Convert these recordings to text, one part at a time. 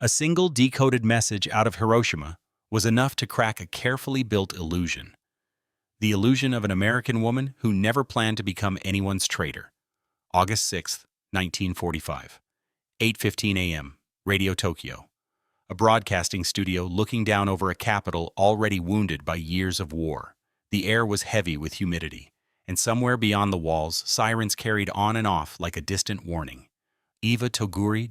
A single decoded message out of Hiroshima was enough to crack a carefully built illusion. The illusion of an American woman who never planned to become anyone's traitor. August 6, 1945. 8:15 a.m. Radio Tokyo. A broadcasting studio looking down over a capital already wounded by years of war. The air was heavy with humidity, and somewhere beyond the walls, sirens carried on and off like a distant warning. Iva Toguri,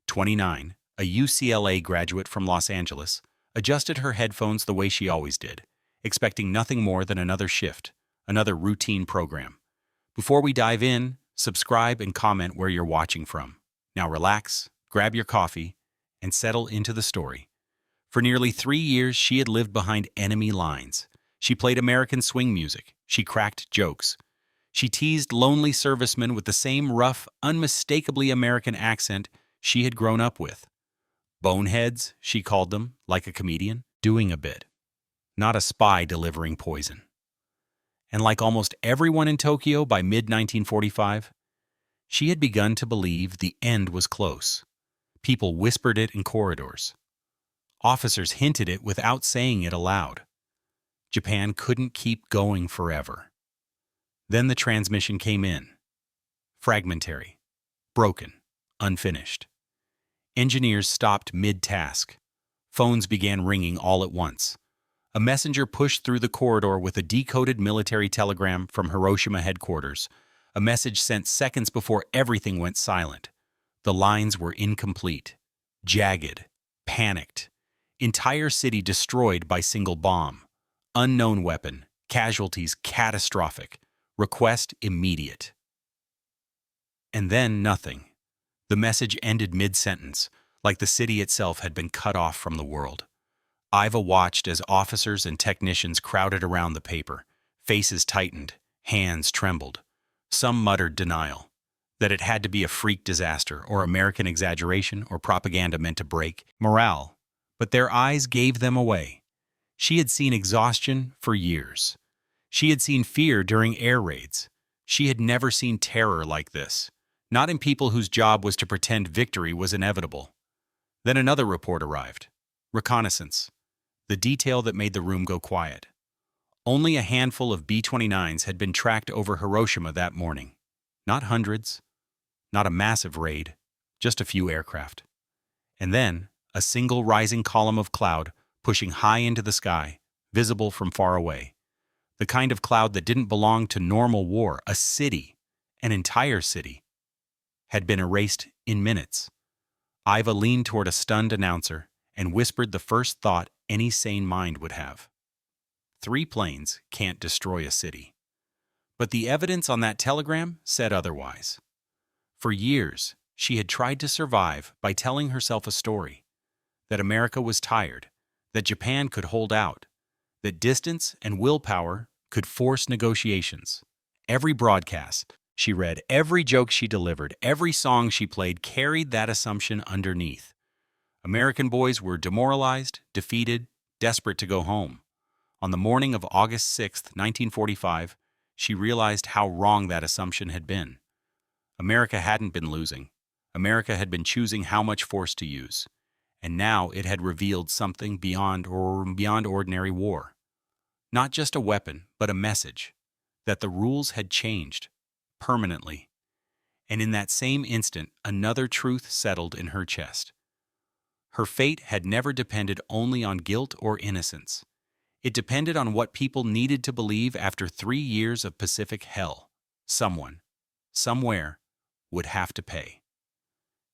29, a UCLA graduate from Los Angeles, adjusted her headphones the way she always did, expecting nothing more than another shift, another routine program. Before we dive in, subscribe and comment where you're watching from. Now relax, grab your coffee, and settle into the story. For nearly 3 years, she had lived behind enemy lines. She played American swing music. She cracked jokes. She teased lonely servicemen with the same rough, unmistakably American accent she had grown up with. Boneheads, she called them, like a comedian, doing a bit. Not a spy delivering poison. And like almost everyone in Tokyo by mid-1945, she had begun to believe the end was close. People whispered it in corridors. Officers hinted it without saying it aloud. Japan couldn't keep going forever. Then the transmission came in. Fragmentary, broken, unfinished. Engineers stopped mid-task. Phones began ringing all at once. A messenger pushed through the corridor with a decoded military telegram from Hiroshima headquarters, a message sent seconds before everything went silent. The lines were incomplete, jagged, panicked. Entire city destroyed by single bomb. Unknown weapon, casualties catastrophic, request immediate. And then nothing. The message ended mid-sentence, like the city itself had been cut off from the world. Iva watched as officers and technicians crowded around the paper. Faces tightened, hands trembled. Some muttered denial, that it had to be a freak disaster or American exaggeration or propaganda meant to break morale. But their eyes gave them away. She had seen exhaustion for years. She had seen fear during air raids. She had never seen terror like this, not in people whose job was to pretend victory was inevitable. Then another report arrived. Reconnaissance. The detail that made the room go quiet. Only a handful of B-29s had been tracked over Hiroshima that morning. Not hundreds, not a massive raid, just a few aircraft. And then, a single rising column of cloud pushing high into the sky, visible from far away. The kind of cloud that didn't belong to normal war. A city, an entire city, had been erased in minutes. Iva leaned toward a stunned announcer and whispered the first thought any sane mind would have. 3 planes can't destroy a city. But the evidence on that telegram said otherwise. For years, she had tried to survive by telling herself a story. That America was tired, that Japan could hold out, that distance and willpower could force negotiations. Every broadcast she read, every joke she delivered, every song she played carried that assumption underneath. American boys were demoralized, defeated, desperate to go home. On the morning of August 6, 1945, she realized how wrong that assumption had been. America hadn't been losing. America had been choosing how much force to use. And now it had revealed something beyond ordinary war. Not just a weapon, but a message. That the rules had changed. Permanently. And in that same instant, another truth settled in her chest. Her fate had never depended only on guilt or innocence. It depended on what people needed to believe after 3 years of Pacific hell. Someone, somewhere, would have to pay.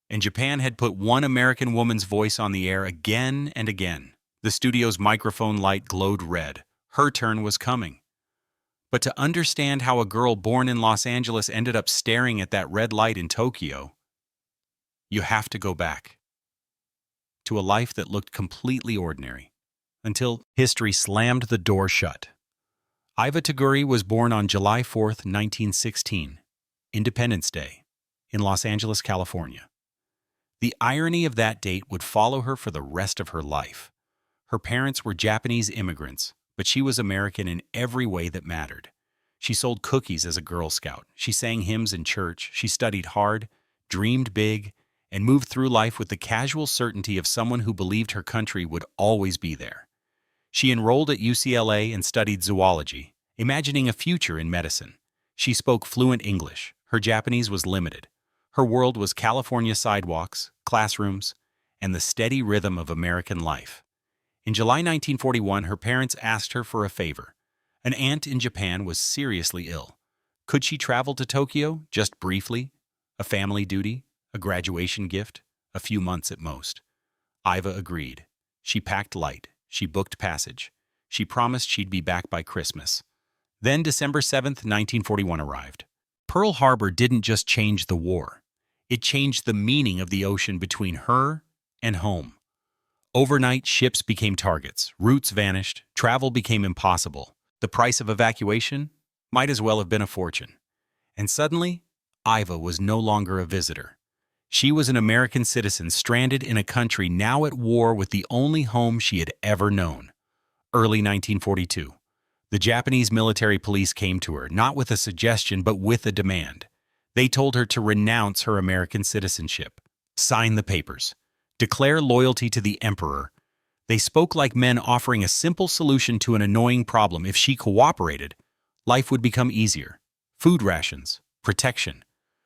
And Japan had put one American woman's voice on the air again and again. The studio's microphone light glowed red. Her turn was coming. But to understand how a girl born in Los Angeles ended up staring at that red light in Tokyo, you have to go back to a life that looked completely ordinary, until history slammed the door shut. Iva Toguri was born on July 4, 1916, Independence Day, in Los Angeles, California. The irony of that date would follow her for the rest of her life. Her parents were Japanese immigrants, but she was American in every way that mattered. She sold cookies as a Girl Scout. She sang hymns in church. She studied hard, dreamed big, and moved through life with the casual certainty of someone who believed her country would always be there. She enrolled at UCLA and studied zoology, imagining a future in medicine. She spoke fluent English. Her Japanese was limited. Her world was California sidewalks, classrooms, and the steady rhythm of American life. In July 1941, her parents asked her for a favor. An aunt in Japan was seriously ill. Could she travel to Tokyo, just briefly? A family duty? A graduation gift? A few months at most. Iva agreed. She packed light. She booked passage. She promised she'd be back by Christmas. Then December 7th, 1941 arrived. Pearl Harbor didn't just change the war. It changed the meaning of the ocean between her and home. Overnight, ships became targets, routes vanished, travel became impossible. The price of evacuation might as well have been a fortune. And suddenly, Iva was no longer a visitor. She was an American citizen stranded in a country now at war with the only home she had ever known. Early 1942. The Japanese military police came to her, not with a suggestion, but with a demand. They told her to renounce her American citizenship, sign the papers, declare loyalty to the emperor. They spoke like men offering a simple solution to an annoying problem. If she cooperated, life would become easier. Food rations, protection,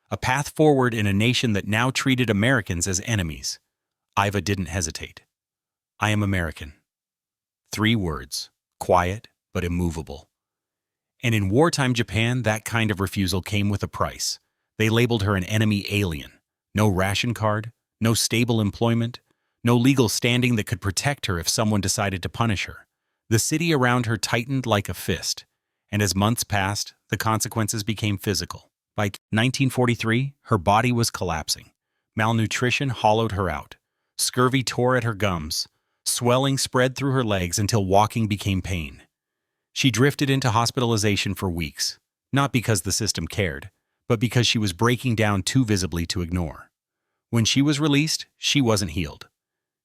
a path forward in a nation that now treated Americans as enemies. Iva didn't hesitate. I am American. 3 words, quiet but immovable. And in wartime Japan, that kind of refusal came with a price. They labeled her an enemy alien. No ration card, no stable employment, no legal standing that could protect her if someone decided to punish her. The city around her tightened like a fist, and as months passed, the consequences became physical. By 1943, her body was collapsing. Malnutrition hollowed her out. Scurvy tore at her gums. Swelling spread through her legs until walking became pain. She drifted into hospitalization for weeks, not because the system cared, but because she was breaking down too visibly to ignore. When she was released, she wasn't healed.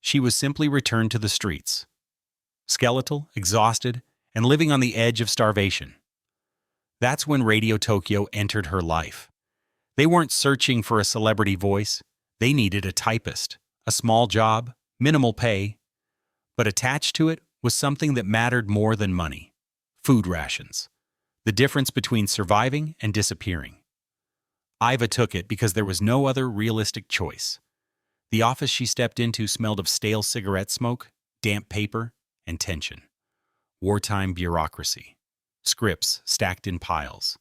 She was simply returned to the streets, skeletal, exhausted, and living on the edge of starvation. That's when Radio Tokyo entered her life. They weren't searching for a celebrity voice. They needed a typist, a small job, minimal pay. But attached to it was something that mattered more than money. Food rations. The difference between surviving and disappearing. Iva took it because there was no other realistic choice. The office she stepped into smelled of stale cigarette smoke, damp paper, and tension. Wartime bureaucracy. Scripts stacked in piles.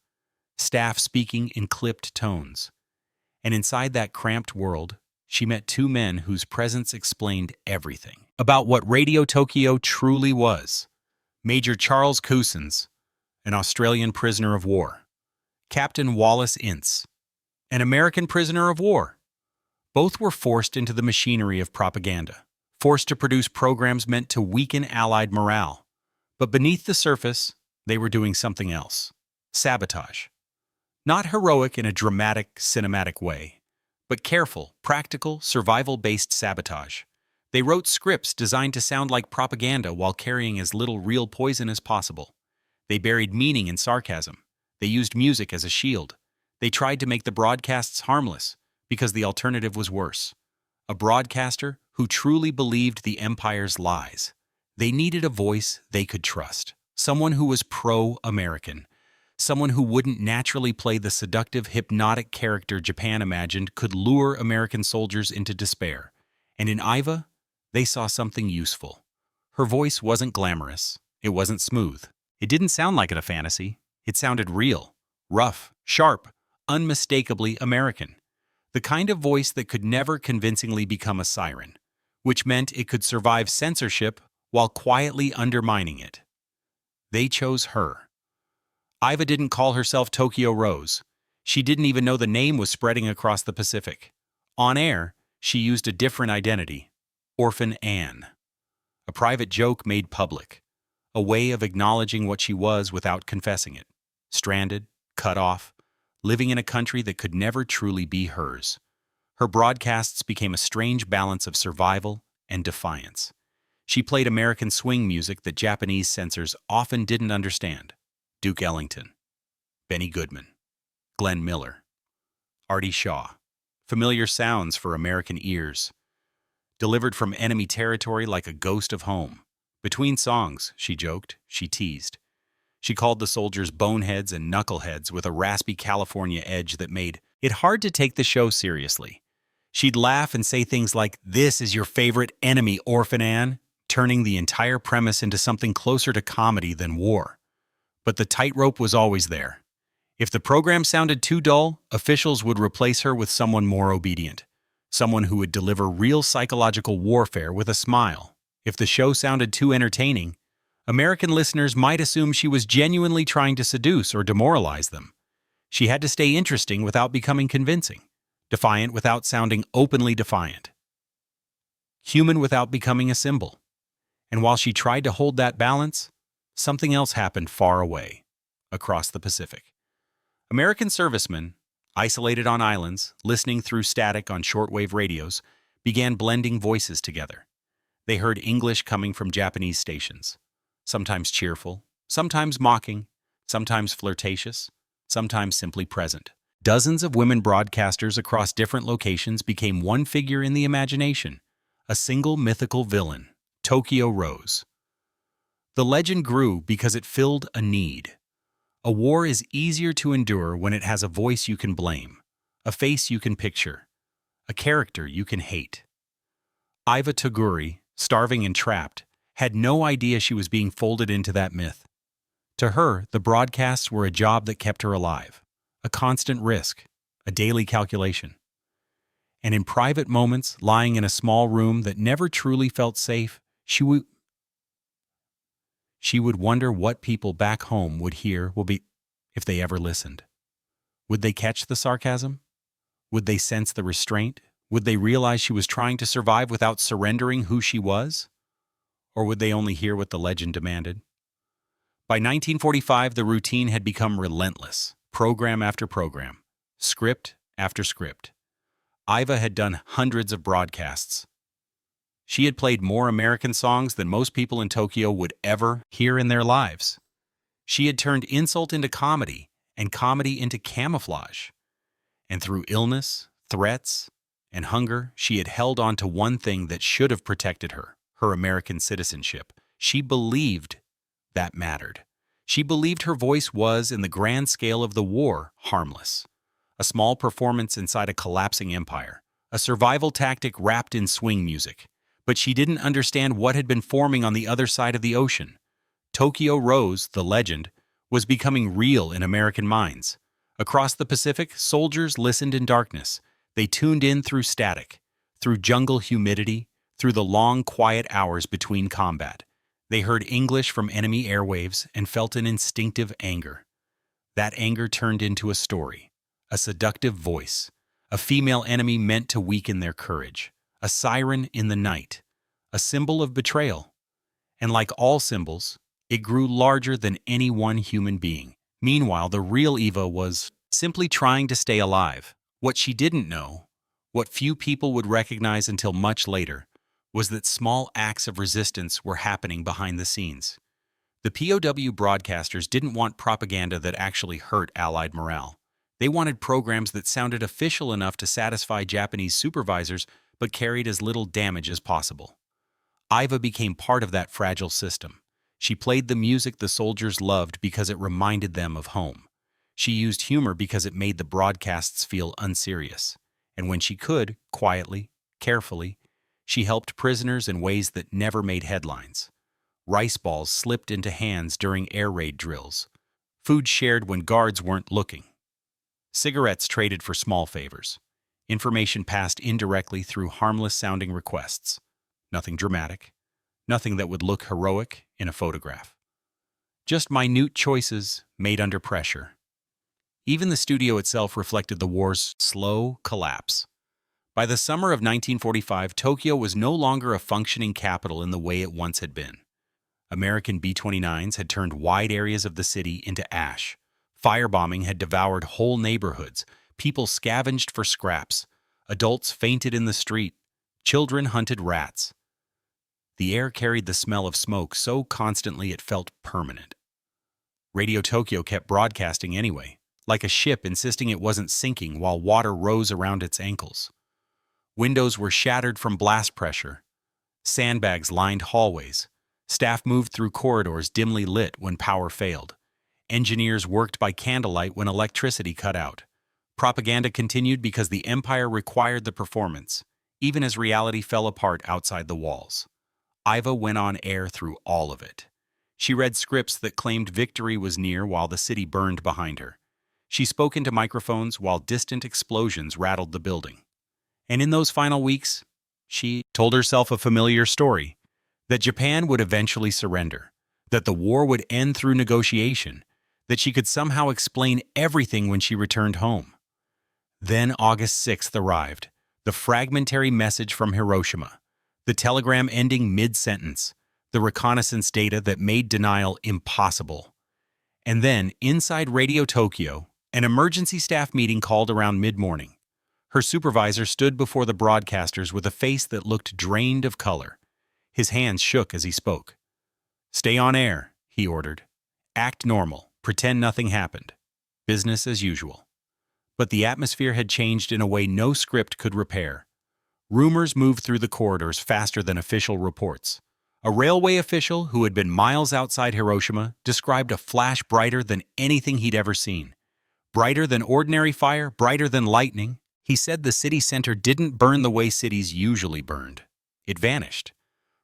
Staff speaking in clipped tones. And inside that cramped world, she met 2 men whose presence explained everything about what Radio Tokyo truly was. Major Charles Cousins, an Australian prisoner of war. Captain Wallace Ince, an American prisoner of war. Both were forced into the machinery of propaganda, forced to produce programs meant to weaken Allied morale. But beneath the surface, they were doing something else. Sabotage. Not heroic in a dramatic, cinematic way, but careful, practical, survival-based sabotage. They wrote scripts designed to sound like propaganda while carrying as little real poison as possible. They buried meaning in sarcasm. They used music as a shield. They tried to make the broadcasts harmless, because the alternative was worse. A broadcaster who truly believed the empire's lies. They needed a voice they could trust. Someone who was pro-American. Someone who wouldn't naturally play the seductive, hypnotic character Japan imagined could lure American soldiers into despair. And in Iva, they saw something useful. Her voice wasn't glamorous. It wasn't smooth. It didn't sound like a fantasy. It sounded real, rough, sharp, unmistakably American. The kind of voice that could never convincingly become a siren, which meant it could survive censorship while quietly undermining it. They chose her. Iva didn't call herself Tokyo Rose. She didn't even know the name was spreading across the Pacific. On air, she used a different identity, Orphan Anne. A private joke made public. A way of acknowledging what she was without confessing it. Stranded, cut off, living in a country that could never truly be hers. Her broadcasts became a strange balance of survival and defiance. She played American swing music that Japanese censors often didn't understand. Duke Ellington, Benny Goodman, Glenn Miller, Artie Shaw, familiar sounds for American ears, delivered from enemy territory like a ghost of home. Between songs, she joked, she teased. She called the soldiers boneheads and knuckleheads with a raspy California edge that made it hard to take the show seriously. She'd laugh and say things like, "This is your favorite enemy, Orphan Ann," turning the entire premise into something closer to comedy than war. But the tightrope was always there. If the program sounded too dull, officials would replace her with someone more obedient, someone who would deliver real psychological warfare with a smile. If the show sounded too entertaining, American listeners might assume she was genuinely trying to seduce or demoralize them. She had to stay interesting without becoming convincing, defiant without sounding openly defiant, human without becoming a symbol. And while she tried to hold that balance, something else happened far away, across the Pacific. American servicemen, isolated on islands, listening through static on shortwave radios, began blending voices together. They heard English coming from Japanese stations, sometimes cheerful, sometimes mocking, sometimes flirtatious, sometimes simply present. Dozens of women broadcasters across different locations became one figure in the imagination, a single mythical villain, Tokyo Rose. The legend grew because it filled a need. A war is easier to endure when it has a voice you can blame, a face you can picture, a character you can hate. Iva Toguri, starving and trapped, had no idea she was being folded into that myth. To her, the broadcasts were a job that kept her alive, a constant risk, a daily calculation. And in private moments, lying in a small room that never truly felt safe, she would wonder what people back home would hear if they ever listened. Would they catch the sarcasm? Would they sense the restraint? Would they realize she was trying to survive without surrendering who she was? Or would they only hear what the legend demanded? By 1945, the routine had become relentless, program after program, script after script. Iva had done hundreds of broadcasts. She had played more American songs than most people in Tokyo would ever hear in their lives. She had turned insult into comedy and comedy into camouflage. And through illness, threats, and hunger, she had held on to one thing that should have protected her, her American citizenship. She believed that mattered. She believed her voice was, in the grand scale of the war, harmless. A small performance inside a collapsing empire, a survival tactic wrapped in swing music. But she didn't understand what had been forming on the other side of the ocean. Tokyo Rose, the legend, was becoming real in American minds. Across the Pacific, soldiers listened in darkness. They tuned in through static, through jungle humidity, through the long, quiet hours between combat. They heard English from enemy airwaves and felt an instinctive anger. That anger turned into a story, a seductive voice, a female enemy meant to weaken their courage, a siren in the night, a symbol of betrayal. And like all symbols, it grew larger than any one human being. Meanwhile, the real Iva was simply trying to stay alive. What she didn't know, what few people would recognize until much later, was that small acts of resistance were happening behind the scenes. The POW broadcasters didn't want propaganda that actually hurt Allied morale. They wanted programs that sounded official enough to satisfy Japanese supervisors but carried as little damage as possible. Iva became part of that fragile system. She played the music the soldiers loved because it reminded them of home. She used humor because it made the broadcasts feel unserious. And when she could, quietly, carefully, she helped prisoners in ways that never made headlines. Rice balls slipped into hands during air raid drills. Food shared when guards weren't looking. Cigarettes traded for small favors. Information passed indirectly through harmless-sounding requests. Nothing dramatic. Nothing that would look heroic in a photograph. Just minute choices made under pressure. Even the studio itself reflected the war's slow collapse. By the summer of 1945, Tokyo was no longer a functioning capital in the way it once had been. American B-29s had turned wide areas of the city into ash. Firebombing had devoured whole neighborhoods. People scavenged for scraps. Adults fainted in the street. Children hunted rats. The air carried the smell of smoke so constantly it felt permanent. Radio Tokyo kept broadcasting anyway, like a ship insisting it wasn't sinking while water rose around its ankles. Windows were shattered from blast pressure. Sandbags lined hallways. Staff moved through corridors dimly lit when power failed. Engineers worked by candlelight when electricity cut out. Propaganda continued because the empire required the performance, even as reality fell apart outside the walls. Iva went on air through all of it. She read scripts that claimed victory was near while the city burned behind her. She spoke into microphones while distant explosions rattled the building. And in those final weeks, she told herself a familiar story, that Japan would eventually surrender, that the war would end through negotiation, that she could somehow explain everything when she returned home. Then August 6th arrived, the fragmentary message from Hiroshima, the telegram ending mid-sentence, the reconnaissance data that made denial impossible. And then, inside Radio Tokyo, an emergency staff meeting called around mid-morning. Her supervisor stood before the broadcasters with a face that looked drained of color. His hands shook as he spoke. "Stay on air," he ordered. "Act normal. Pretend nothing happened. Business as usual." But the atmosphere had changed in a way no script could repair. Rumors moved through the corridors faster than official reports. A railway official who had been miles outside Hiroshima described a flash brighter than anything he'd ever seen. Brighter than ordinary fire, brighter than lightning. He said the city center didn't burn the way cities usually burned. It vanished,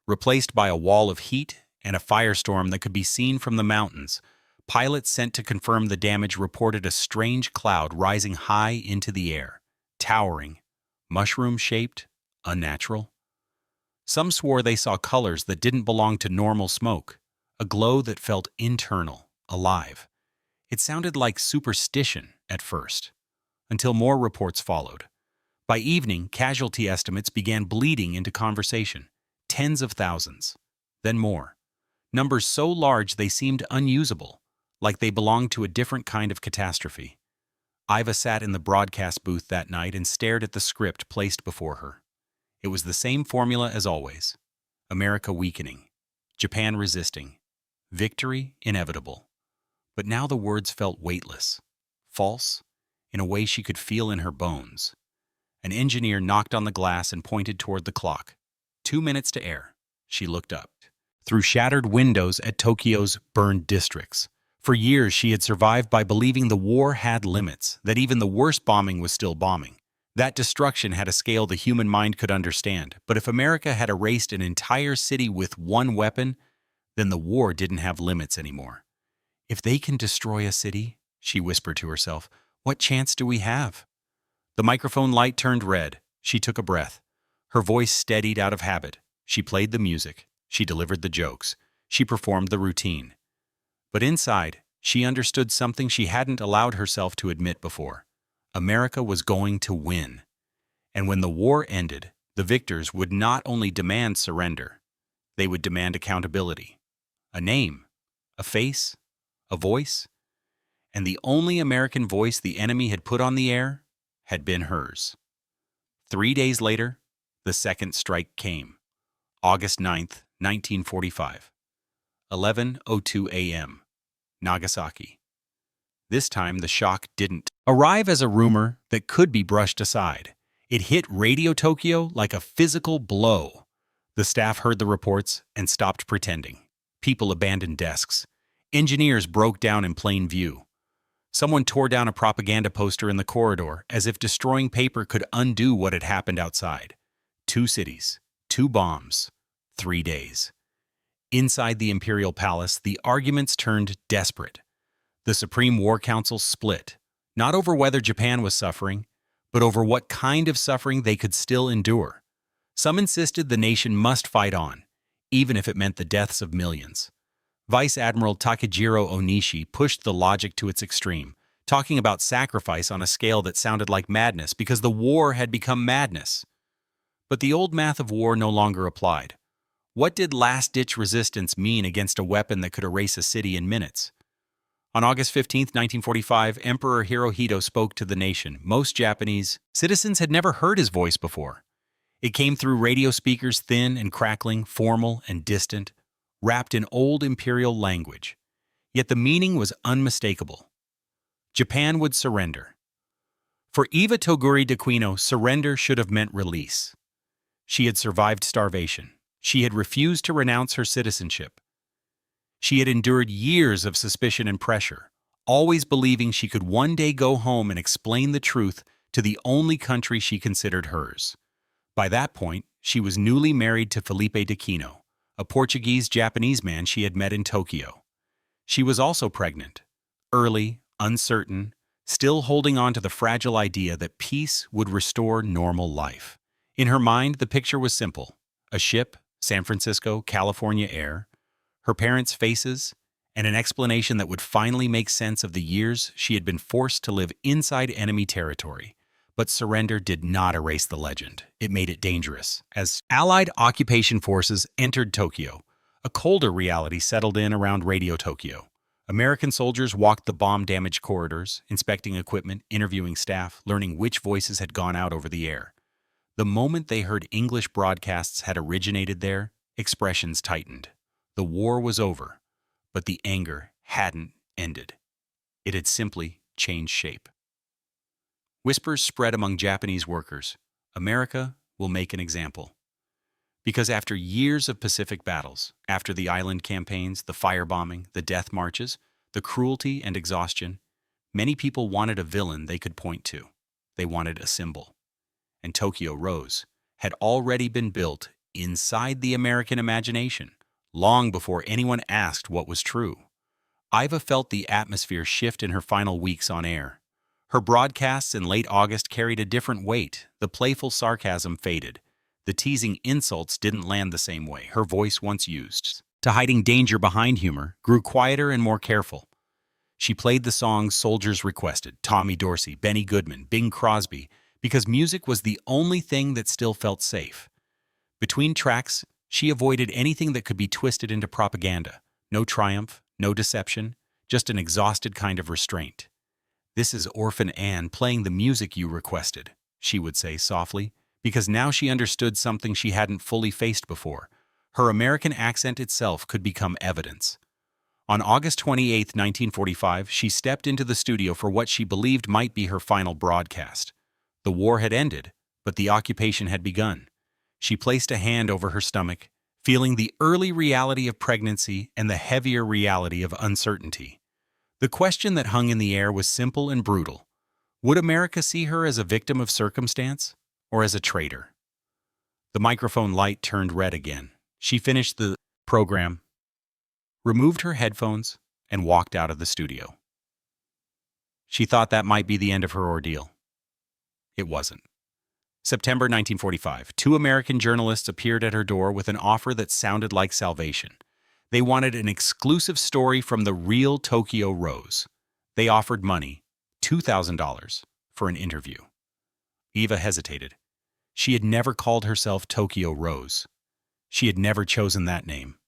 replaced by a wall of heat and a firestorm that could be seen from the mountains. Pilots sent to confirm the damage reported a strange cloud rising high into the air, towering, mushroom-shaped, unnatural. Some swore they saw colors that didn't belong to normal smoke, a glow that felt internal, alive. It sounded like superstition at first, until more reports followed. By evening, casualty estimates began bleeding into conversation, tens of thousands, then more. Numbers so large they seemed unusable, like they belonged to a different kind of catastrophe. Iva sat in the broadcast booth that night and stared at the script placed before her. It was the same formula as always. America weakening, Japan resisting, victory inevitable. But now the words felt weightless, false, in a way she could feel in her bones. An engineer knocked on the glass and pointed toward the clock. 2 minutes to air. She looked up. Through shattered windows at Tokyo's burned districts. For years she had survived by believing the war had limits, that even the worst bombing was still bombing. That destruction had a scale the human mind could understand, but if America had erased an entire city with one weapon, then the war didn't have limits anymore. If they can destroy a city, she whispered to herself, what chance do we have? The microphone light turned red. She took a breath. Her voice steadied out of habit. She played the music. She delivered the jokes. She performed the routine. But inside, she understood something she hadn't allowed herself to admit before. America was going to win. And when the war ended, the victors would not only demand surrender, they would demand accountability. A name, a face, a voice. And the only American voice the enemy had put on the air had been hers. 3 days later, the second strike came. August 9th, 1945. 11:02 a.m. Nagasaki. This time the shock didn't arrive as a rumor that could be brushed aside. It hit Radio Tokyo like a physical blow. The staff heard the reports and stopped pretending. People abandoned desks. Engineers broke down in plain view. Someone tore down a propaganda poster in the corridor as if destroying paper could undo what had happened outside. 2 cities, 2 bombs, 3 days. Inside the Imperial Palace, the arguments turned desperate. The Supreme War Council split, not over whether Japan was suffering, but over what kind of suffering they could still endure. Some insisted the nation must fight on, even if it meant the deaths of millions. Vice Admiral Takejiro Onishi pushed the logic to its extreme, talking about sacrifice on a scale that sounded like madness because the war had become madness. But the old math of war no longer applied. What did last-ditch resistance mean against a weapon that could erase a city in minutes? On August 15, 1945, Emperor Hirohito spoke to the nation. Most Japanese citizens had never heard his voice before. It came through radio speakers, thin and crackling, formal and distant, wrapped in old imperial language. Yet the meaning was unmistakable. Japan would surrender. For Iva Toguri d'Aquino, surrender should have meant release. She had survived starvation. She had refused to renounce her citizenship. She had endured years of suspicion and pressure, always believing she could one day go home and explain the truth to the only country she considered hers. By that point, she was newly married to Felipe d'Aquino, a Portuguese-Japanese man she had met in Tokyo. She was also pregnant, early, uncertain, still holding on to the fragile idea that peace would restore normal life. In her mind, the picture was simple: a ship, San Francisco, California air, her parents' faces, and an explanation that would finally make sense of the years she had been forced to live inside enemy territory. But surrender did not erase the legend. It made it dangerous. As Allied occupation forces entered Tokyo, a colder reality settled in around Radio Tokyo. American soldiers walked the bomb-damaged corridors, inspecting equipment, interviewing staff, learning which voices had gone out over the air. The moment they heard English broadcasts had originated there, expressions tightened. The war was over, but the anger hadn't ended. It had simply changed shape. Whispers spread among Japanese workers. America will make an example. Because after years of Pacific battles, after the island campaigns, the firebombing, the death marches, the cruelty and exhaustion, many people wanted a villain they could point to. They wanted a symbol. And Tokyo Rose had already been built inside the American imagination, long before anyone asked what was true. Iva felt the atmosphere shift in her final weeks on air. Her broadcasts in late August carried a different weight. The playful sarcasm faded. The teasing insults didn't land the same way her voice once used. To hiding danger behind humor, grew quieter and more careful. She played the songs soldiers requested, Tommy Dorsey, Benny Goodman, Bing Crosby, because music was the only thing that still felt safe. Between tracks, she avoided anything that could be twisted into propaganda. No triumph, no deception, just an exhausted kind of restraint. "This is Orphan Anne playing the music you requested," she would say softly, because now she understood something she hadn't fully faced before. Her American accent itself could become evidence. On August 28, 1945, she stepped into the studio for what she believed might be her final broadcast. The war had ended, but the occupation had begun. She placed a hand over her stomach, feeling the early reality of pregnancy and the heavier reality of uncertainty. The question that hung in the air was simple and brutal. Would America see her as a victim of circumstance or as a traitor? The microphone light turned red again. She finished the program, removed her headphones, and walked out of the studio. She thought that might be the end of her ordeal. It wasn't. September 1945, two American journalists appeared at her door with an offer that sounded like salvation. They wanted an exclusive story from the real Tokyo Rose. They offered money, $2,000, for an interview. Iva hesitated. She had never called herself Tokyo Rose. She had never chosen that name.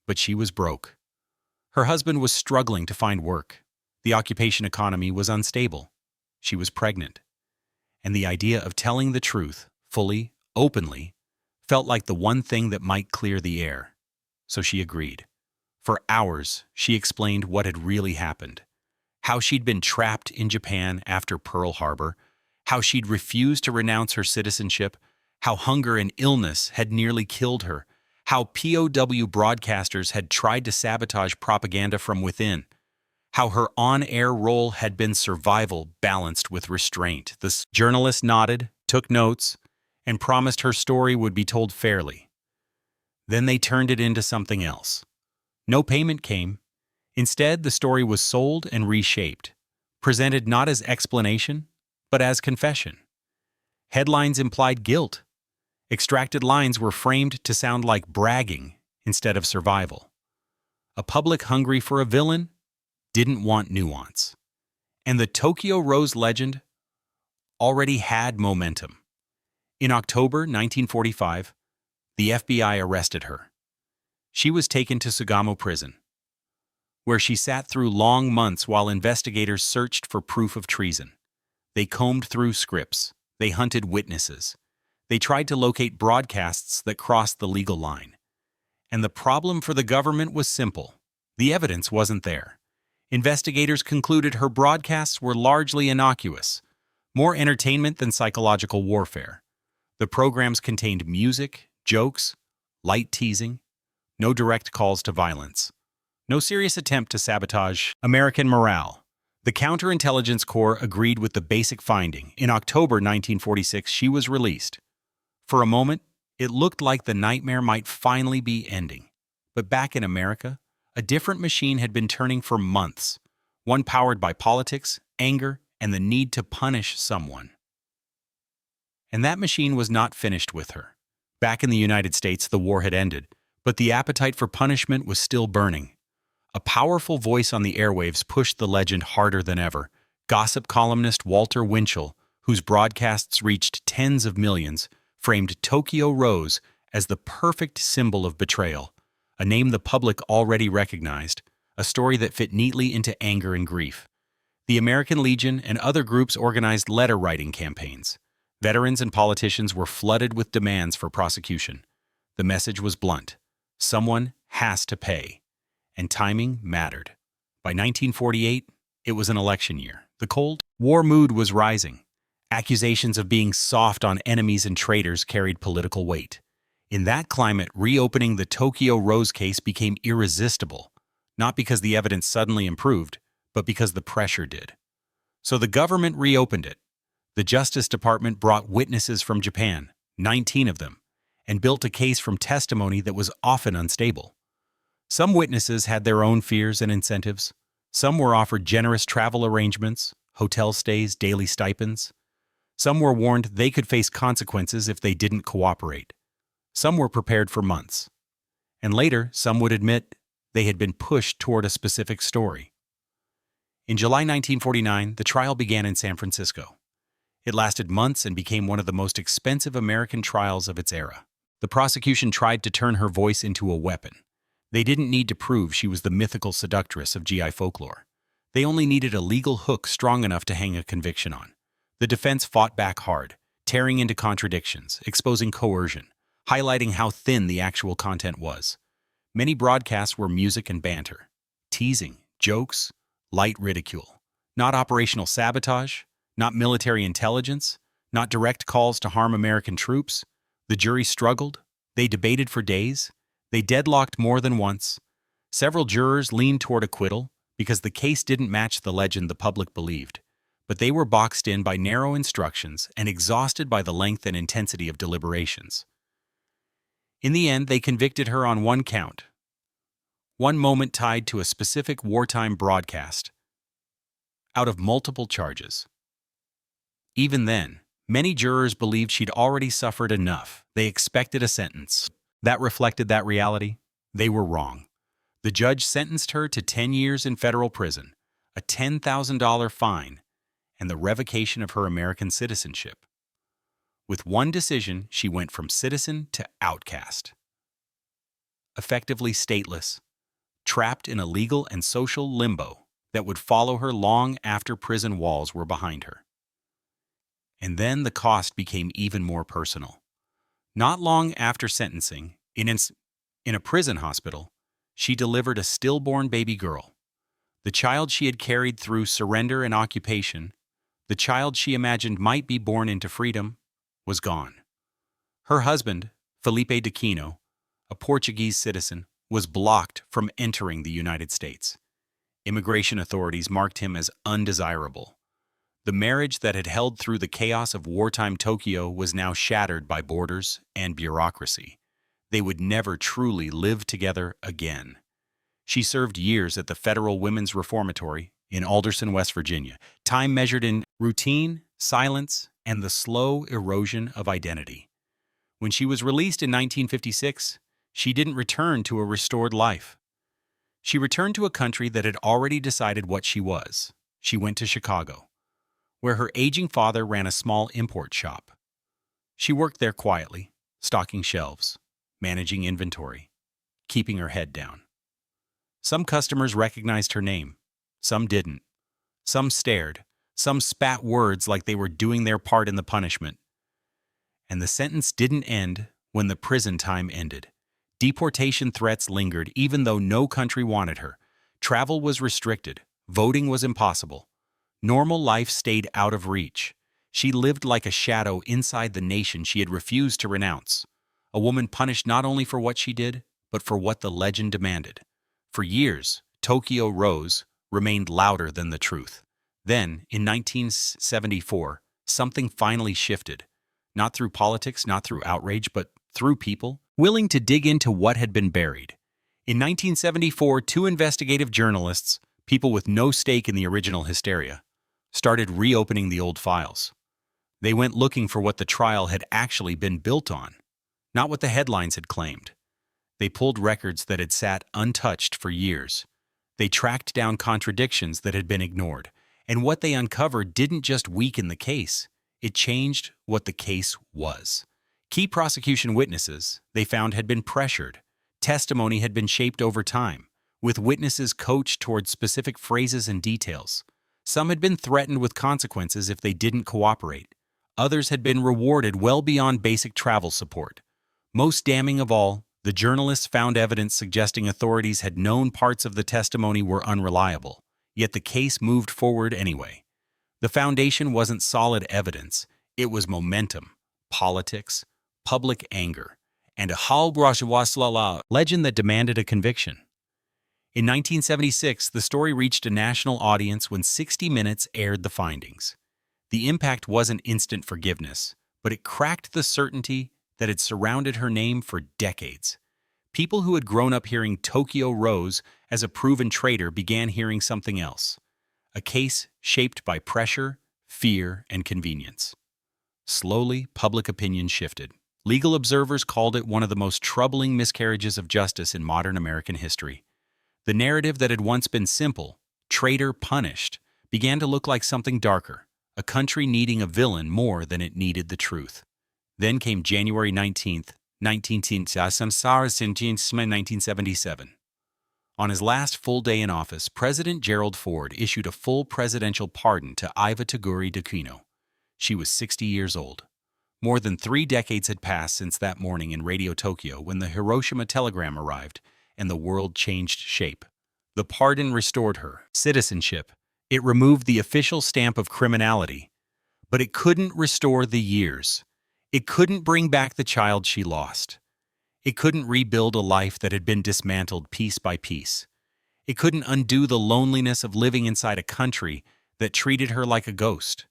But she was broke. Her husband was struggling to find work. The occupation economy was unstable. She was pregnant. And the idea of telling the truth, fully, openly, felt like the one thing that might clear the air. So she agreed. For hours, she explained what had really happened. How she'd been trapped in Japan after Pearl Harbor, how she'd refused to renounce her citizenship, how hunger and illness had nearly killed her, how POW broadcasters had tried to sabotage propaganda from within, how her on-air role had been survival balanced with restraint. The journalist nodded, took notes, and promised her story would be told fairly. Then they turned it into something else. No payment came. Instead, the story was sold and reshaped, presented not as explanation, but as confession. Headlines implied guilt. Extracted lines were framed to sound like bragging instead of survival. A public hungry for a villain didn't want nuance. And the Tokyo Rose legend already had momentum. In October 1945, the FBI arrested her. She was taken to Sugamo prison, where she sat through long months while investigators searched for proof of treason. They combed through scripts. They hunted witnesses. They tried to locate broadcasts that crossed the legal line. And the problem for the government was simple. The evidence wasn't there. Investigators concluded her broadcasts were largely innocuous, more entertainment than psychological warfare. The programs contained music, jokes, light teasing, no direct calls to violence, no serious attempt to sabotage American morale. The Counterintelligence Corps agreed with the basic finding. In October 1946, she was released. For a moment, it looked like the nightmare might finally be ending. But back in America, a different machine had been turning for months, one powered by politics, anger, and the need to punish someone. And that machine was not finished with her. Back in the United States, the war had ended, but the appetite for punishment was still burning. A powerful voice on the airwaves pushed the legend harder than ever. Gossip columnist Walter Winchell, whose broadcasts reached tens of millions, framed Tokyo Rose as the perfect symbol of betrayal, a name the public already recognized, a story that fit neatly into anger and grief. The American Legion and other groups organized letter-writing campaigns. Veterans and politicians were flooded with demands for prosecution. The message was blunt. Someone has to pay. And timing mattered. By 1948, it was an election year. The Cold War mood was rising. Accusations of being soft on enemies and traitors carried political weight. In that climate, reopening the Tokyo Rose case became irresistible, not because the evidence suddenly improved, but because the pressure did. So the government reopened it. The Justice Department brought witnesses from Japan, 19 of them, and built a case from testimony that was often unstable. Some witnesses had their own fears and incentives. Some were offered generous travel arrangements, hotel stays, daily stipends. Some were warned they could face consequences if they didn't cooperate. Some were prepared for months. And later, some would admit they had been pushed toward a specific story. In July 1949, the trial began in San Francisco. It lasted months and became one of the most expensive American trials of its era. The prosecution tried to turn her voice into a weapon. They didn't need to prove she was the mythical seductress of GI folklore. They only needed a legal hook strong enough to hang a conviction on. The defense fought back hard, tearing into contradictions, exposing coercion, highlighting how thin the actual content was. Many broadcasts were music and banter, teasing, jokes, light ridicule. Not operational sabotage, not military intelligence, not direct calls to harm American troops. The jury struggled. They debated for days. They deadlocked more than once. Several jurors leaned toward acquittal because the case didn't match the legend the public believed. But they were boxed in by narrow instructions and exhausted by the length and intensity of deliberations. In the end, they convicted her on one count, one moment tied to a specific wartime broadcast, out of multiple charges. Even then, many jurors believed she'd already suffered enough. They expected a sentence that reflected that reality. They were wrong. The judge sentenced her to 10 years in federal prison, a $10,000 fine, and the revocation of her American citizenship. With one decision, she went from citizen to outcast. Effectively stateless, trapped in a legal and social limbo that would follow her long after prison walls were behind her. And then the cost became even more personal. Not long after sentencing, in a prison hospital, she delivered a stillborn baby girl. The child she had carried through surrender and occupation, the child she imagined might be born into freedom, was gone. Her husband, Felipe D'Aquino, a Portuguese citizen, was blocked from entering the United States. Immigration authorities marked him as undesirable. The marriage that had held through the chaos of wartime Tokyo was now shattered by borders and bureaucracy. They would never truly live together again. She served years at the Federal Women's Reformatory in Alderson, West Virginia, time measured in routine, silence, and the slow erosion of identity. When she was released in 1956, she didn't return to a restored life. She returned to a country that had already decided what she was. She went to Chicago, where her aging father ran a small import shop. She worked there quietly, stocking shelves, managing inventory, keeping her head down. Some customers recognized her name, some didn't. Some stared, some spat words like they were doing their part in the punishment. And the sentence didn't end when the prison time ended. Deportation threats lingered even though no country wanted her. Travel was restricted. Voting was impossible. Normal life stayed out of reach. She lived like a shadow inside the nation she had refused to renounce. A woman punished not only for what she did, but for what the legend demanded. For years, Tokyo Rose remained louder than the truth. Then, in 1974, something finally shifted. Not through politics, not through outrage, but through people willing to dig into what had been buried. In 1974, two investigative journalists, people with no stake in the original hysteria, started reopening the old files. They went looking for what the trial had actually been built on, not what the headlines had claimed. They pulled records that had sat untouched for years. They tracked down contradictions that had been ignored, and what they uncovered didn't just weaken the case, it changed what the case was. Key prosecution witnesses, they found, had been pressured. Testimony had been shaped over time, with witnesses coached towards specific phrases and details. Some had been threatened with consequences if they didn't cooperate. Others had been rewarded well beyond basic travel support. Most damning of all, the journalists found evidence suggesting authorities had known parts of the testimony were unreliable, yet the case moved forward anyway. The foundation wasn't solid evidence, it was momentum, politics, public anger, and a legend that demanded a conviction. In 1976, the story reached a national audience when 60 Minutes aired the findings. The impact wasn't instant forgiveness, but it cracked the certainty that had surrounded her name for decades. People who had grown up hearing Tokyo Rose as a proven traitor began hearing something else. A case shaped by pressure, fear, and convenience. Slowly, public opinion shifted. Legal observers called it one of the most troubling miscarriages of justice in modern American history. The narrative that had once been simple, traitor punished, began to look like something darker, a country needing a villain more than it needed the truth. Then came January 19th, 1977. On his last full day in office, President Gerald Ford issued a full presidential pardon to Iva Toguri Decino. She was 60 years old. More than 3 decades had passed since that morning in Radio Tokyo when the Hiroshima telegram arrived and the world changed shape. The pardon restored her citizenship. It removed the official stamp of criminality. But it couldn't restore the years. It couldn't bring back the child she lost. It couldn't rebuild a life that had been dismantled piece by piece. It couldn't undo the loneliness of living inside a country that treated her like a ghost.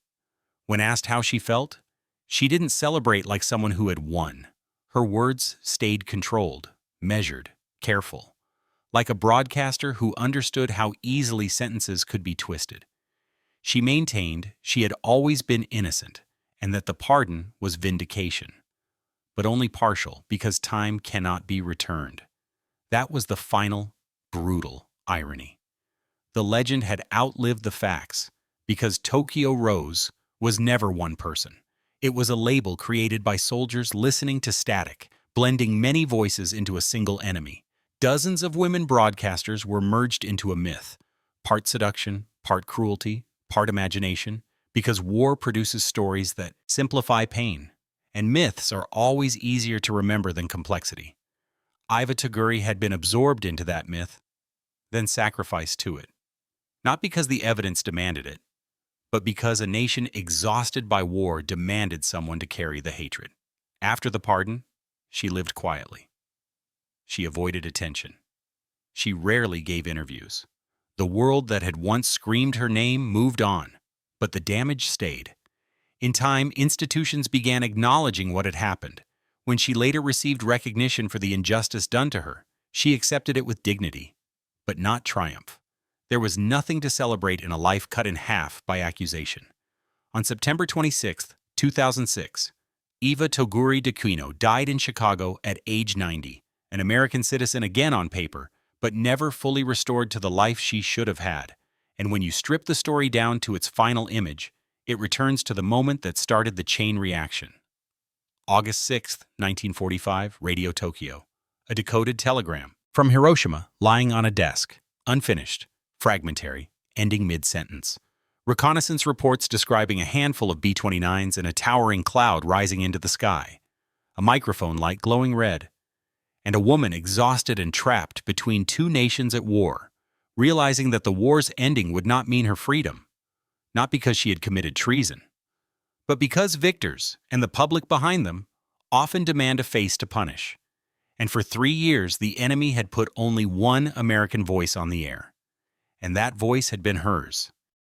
When asked how she felt, she didn't celebrate like someone who had won. Her words stayed controlled, measured, careful, like a broadcaster who understood how easily sentences could be twisted. She maintained she had always been innocent and that the pardon was vindication. But only partial, because time cannot be returned. That was the final, brutal irony. The legend had outlived the facts, because Tokyo Rose was never one person. It was a label created by soldiers listening to static, blending many voices into a single enemy. Dozens of women broadcasters were merged into a myth, part seduction, part cruelty, part imagination, because war produces stories that simplify pain, and myths are always easier to remember than complexity. Iva Toguri had been absorbed into that myth, then sacrificed to it. Not because the evidence demanded it, but because a nation exhausted by war demanded someone to carry the hatred. After the pardon, she lived quietly. She avoided attention. She rarely gave interviews. The world that had once screamed her name moved on, but the damage stayed. In time, institutions began acknowledging what had happened. When she later received recognition for the injustice done to her, she accepted it with dignity, but not triumph. There was nothing to celebrate in a life cut in half by accusation. On September 26, 2006, Iva Toguri Decino died in Chicago at age 90, an American citizen again on paper, but never fully restored to the life she should have had. And when you strip the story down to its final image, it returns to the moment that started the chain reaction. August 6, 1945, Radio Tokyo. A decoded telegram from Hiroshima lying on a desk, unfinished, fragmentary, ending mid-sentence. Reconnaissance reports describing a handful of B-29s and a towering cloud rising into the sky. A microphone light glowing red. And a woman exhausted and trapped between two nations at war, realizing that the war's ending would not mean her freedom, not because she had committed treason, but because victors, and the public behind them, often demand a face to punish. And for 3 years, the enemy had put only one American voice on the air, and that voice had been hers.